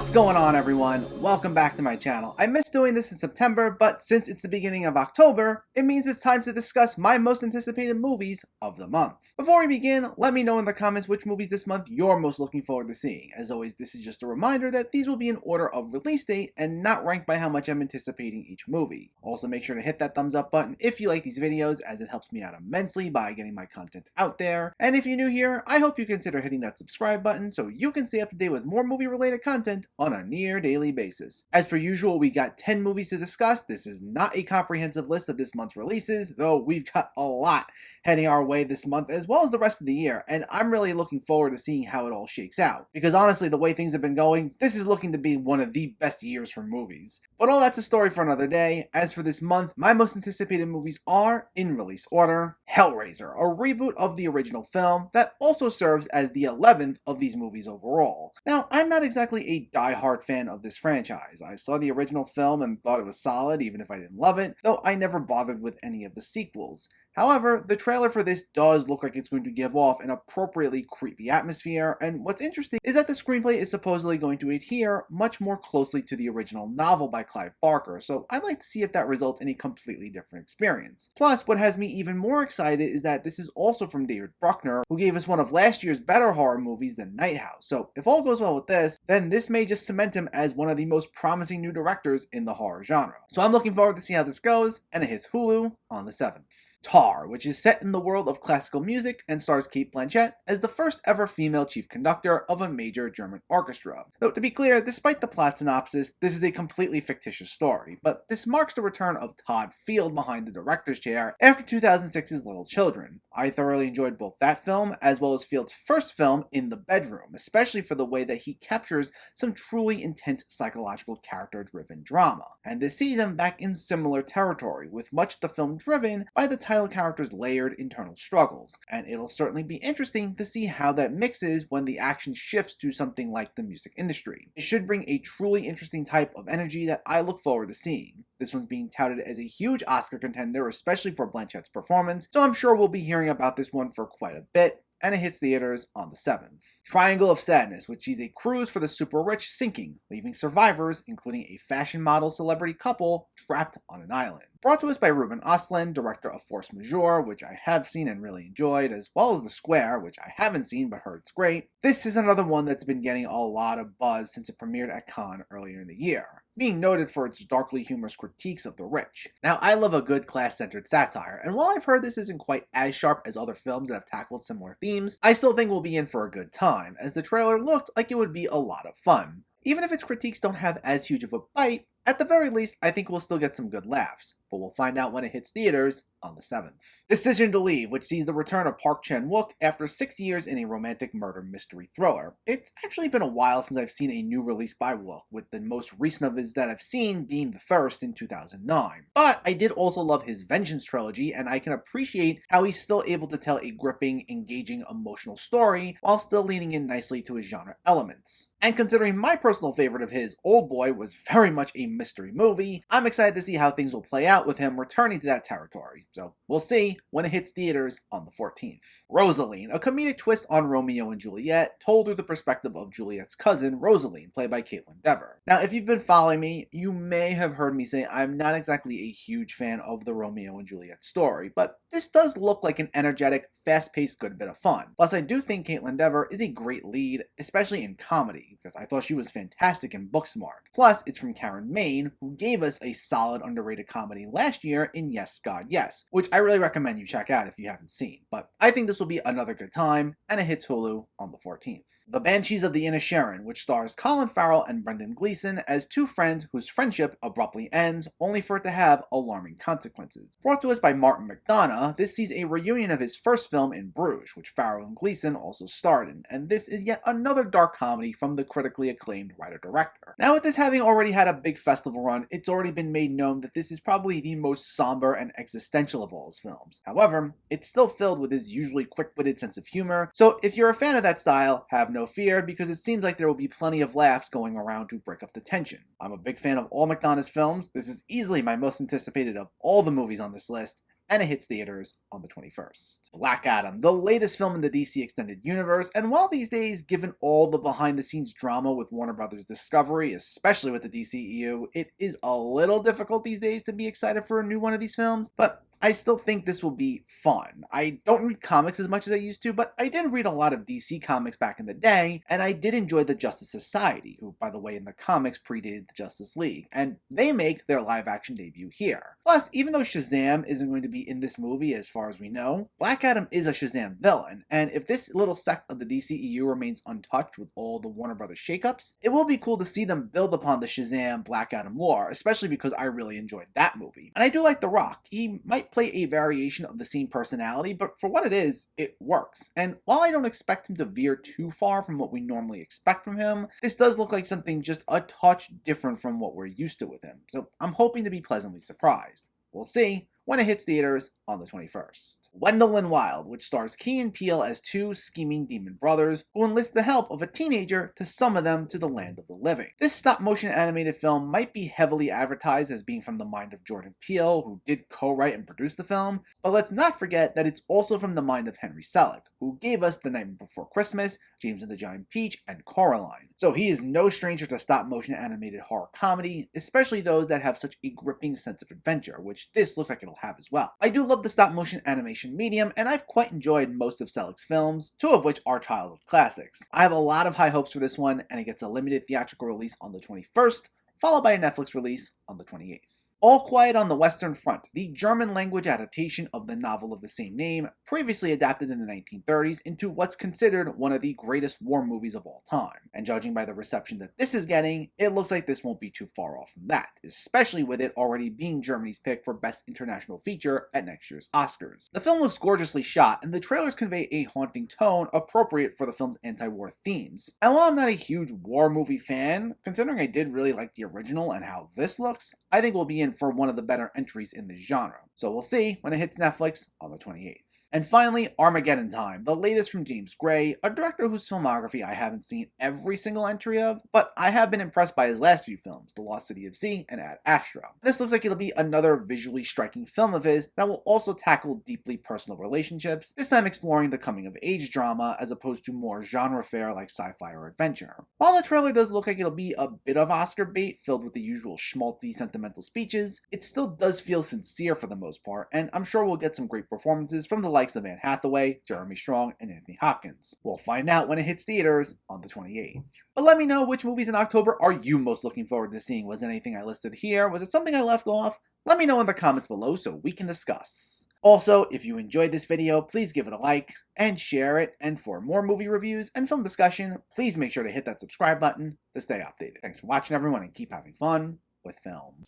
What's going on, everyone? Welcome back to my channel. I missed doing this in September, but since it's the beginning of October, it means it's time to discuss my most anticipated movies of the month. Before we begin, let me know in the comments which movies this month you're most looking forward to seeing. As always, this is just a reminder that these will be in order of release date and not ranked by how much I'm anticipating each movie. Also, make sure to hit that thumbs up button if you like these videos, as it helps me out immensely by getting my content out there. And if you're new here, I hope you consider hitting that subscribe button so you can stay up to date with more movie-related content on a near daily basis. As per usual, we got 10 movies to discuss. This is not a comprehensive list of this month's releases, though we've got a lot heading our way this month as well as the rest of the year, and I'm really looking forward to seeing how it all shakes out. Because honestly, the way things have been going, this is looking to be one of the best years for movies. But all that's a story for another day. As for this month, my most anticipated movies are, in release order, Hellraiser, a reboot of the original film that also serves as the 11th of these movies overall. Now, I'm not exactly a die-hard fan of this franchise. I saw the original film and thought it was solid, even if I didn't love it, though I never bothered with any of the sequels. However, the trailer for this does look like it's going to give off an appropriately creepy atmosphere, and what's interesting is that the screenplay is supposedly going to adhere much more closely to the original novel by Clive Barker, so I'd like to see if that results in a completely different experience. Plus, what has me even more excited is that this is also from David Bruckner, who gave us one of last year's better horror movies than Night House, so if all goes well with this, then this may just cement him as one of the most promising new directors in the horror genre. So I'm looking forward to see how this goes, and it hits Hulu on the 7th. Tar, which is set in the world of classical music and stars Cate Blanchett as the first ever female chief conductor of a major German orchestra. Though, to be clear, despite the plot synopsis, this is a completely fictitious story, but this marks the return of Todd Field behind the director's chair after 2006's Little Children. I thoroughly enjoyed both that film as well as Field's first film, In the Bedroom, especially for the way that he captures some truly intense psychological character-driven drama. And this sees him back in similar territory, with much of the film driven by the title characters' layered internal struggles, and it'll certainly be interesting to see how that mixes when the action shifts to something like the music industry. It should bring a truly interesting type of energy that I look forward to seeing. This one's being touted as a huge Oscar contender, especially for Blanchett's performance, so I'm sure we'll be hearing about this one for quite a bit, and it hits theaters on the 7th. Triangle of Sadness, which sees a cruise for the super rich sinking, leaving survivors, including a fashion model celebrity couple, trapped on an island. Brought to us by Ruben Östlund, director of Force Majeure, which I have seen and really enjoyed, as well as The Square, which I haven't seen but heard it's great. This is another one that's been getting a lot of buzz since it premiered at Cannes earlier in the year, being noted for its darkly humorous critiques of the rich. Now, I love a good class-centered satire, and while I've heard this isn't quite as sharp as other films that have tackled similar themes, I still think we'll be in for a good time, as the trailer looked like it would be a lot of fun. Even if its critiques don't have as huge of a bite, at the very least, I think we'll still get some good laughs, but we'll find out when it hits theaters on the 7th. Decision to Leave, which sees the return of Park Chan-wook after 6 years in a romantic murder mystery thriller. It's actually been a while since I've seen a new release by Wook, with the most recent of his that I've seen being The Thirst in 2009. But I did also love his Vengeance trilogy, and I can appreciate how he's still able to tell a gripping, engaging, emotional story while still leaning in nicely to his genre elements. And considering my personal favorite of his, Oldboy, was very much a mystery movie, I'm excited to see how things will play out with him returning to that territory. So we'll see when it hits theaters on the 14th. Rosaline, a comedic twist on Romeo and Juliet, told through the perspective of Juliet's cousin, Rosaline, played by Caitlin Dever. Now, if you've been following me, you may have heard me say I'm not exactly a huge fan of the Romeo and Juliet story, but this does look like an energetic, fast-paced good bit of fun. Plus, I do think Caitlin Dever is a great lead, especially in comedy, because I thought she was fantastic in Booksmart. Plus, it's from Karen Maine, who gave us a solid underrated comedy last year in Yes, God, Yes, which I really recommend you check out if you haven't seen. But I think this will be another good time, and it hits Hulu on the 14th. The Banshees of the Inisherin, which stars Colin Farrell and Brendan Gleeson as two friends whose friendship abruptly ends, only for it to have alarming consequences. Brought to us by Martin McDonagh, this sees a reunion of his first film in Bruges, which Farrell and Gleeson also starred in, and this is yet another dark comedy from the critically acclaimed writer-director. Now, with this having already had a big festival run, it's already been made known that this is probably the most somber and existential of all his films. However, it's still filled with his usually quick-witted sense of humor, so if you're a fan of that style, have no fear, because it seems like there will be plenty of laughs going around to break up the tension. I'm a big fan of all McDonagh's films. This is easily my most anticipated of all the movies on this list, and it hits theaters on the 21st. Black Adam, the latest film in the DC Extended Universe, and while these days, given all the behind-the-scenes drama with Warner Brothers Discovery, especially with the DCEU, it is a little difficult these days to be excited for a new one of these films, but I still think this will be fun. I don't read comics as much as I used to, but I did read a lot of DC comics back in the day, and I did enjoy the Justice Society, who, by the way, in the comics predated the Justice League, and they make their live-action debut here. Plus, even though Shazam isn't going to be in this movie as far as we know, Black Adam is a Shazam villain, and if this little sect of the DCEU remains untouched with all the Warner Brothers shakeups, it will be cool to see them build upon the Shazam Black Adam lore, especially because I really enjoyed that movie. And I do like The Rock. He might play a variation of the same personality, but for what it is, it works. And while I don't expect him to veer too far from what we normally expect from him, this does look like something just a touch different from what we're used to with him. So I'm hoping to be pleasantly surprised. We'll see when it hits theaters on the 21st. Wendolyn Wilde, which stars Key and Peele as two scheming demon brothers who enlist the help of a teenager to summon them to the land of the living. This stop-motion animated film might be heavily advertised as being from the mind of Jordan Peele, who did co-write and produce the film, but let's not forget that it's also from the mind of Henry Selick, who gave us The Night Before Christmas, James and the Giant Peach, and Coraline. So he is no stranger to stop-motion animated horror comedy, especially those that have such a gripping sense of adventure, which this looks like it'll have as well. I do love the stop-motion animation medium, and I've quite enjoyed most of Selick's films, two of which are childhood classics. I have a lot of high hopes for this one, and it gets a limited theatrical release on the 21st, followed by a Netflix release on the 28th. All Quiet on the Western Front, the German-language adaptation of the novel of the same name, previously adapted in the 1930s into what's considered one of the greatest war movies of all time. And judging by the reception that this is getting, it looks like this won't be too far off from that, especially with it already being Germany's pick for Best International Feature at next year's Oscars. The film looks gorgeously shot, and the trailers convey a haunting tone appropriate for the film's anti-war themes. And while I'm not a huge war movie fan, considering I did really like the original and how this looks, I think we'll be in for one of the better entries in this genre. So we'll see when it hits Netflix on the 28th. And finally, Armageddon Time, the latest from James Gray, a director whose filmography I haven't seen every single entry of, but I have been impressed by his last few films, The Lost City of Z and Ad Astra. This looks like it'll be another visually striking film of his that will also tackle deeply personal relationships, this time exploring the coming-of-age drama as opposed to more genre fare like sci-fi or adventure. While the trailer does look like it'll be a bit of Oscar bait filled with the usual schmaltzy sentimental speeches, it still does feel sincere for the most part, and I'm sure we'll get some great performances from the likes of Anne Hathaway, Jeremy Strong, and Anthony Hopkins. We'll find out when it hits theaters on the 28th. But let me know which movies in October are you most looking forward to seeing. Was anything I listed here? Was it something I left off? Let me know in the comments below so we can discuss. Also, if you enjoyed this video, please give it a like and share it. And for more movie reviews and film discussion, please make sure to hit that subscribe button to stay updated. Thanks for watching, everyone, and keep having fun with film.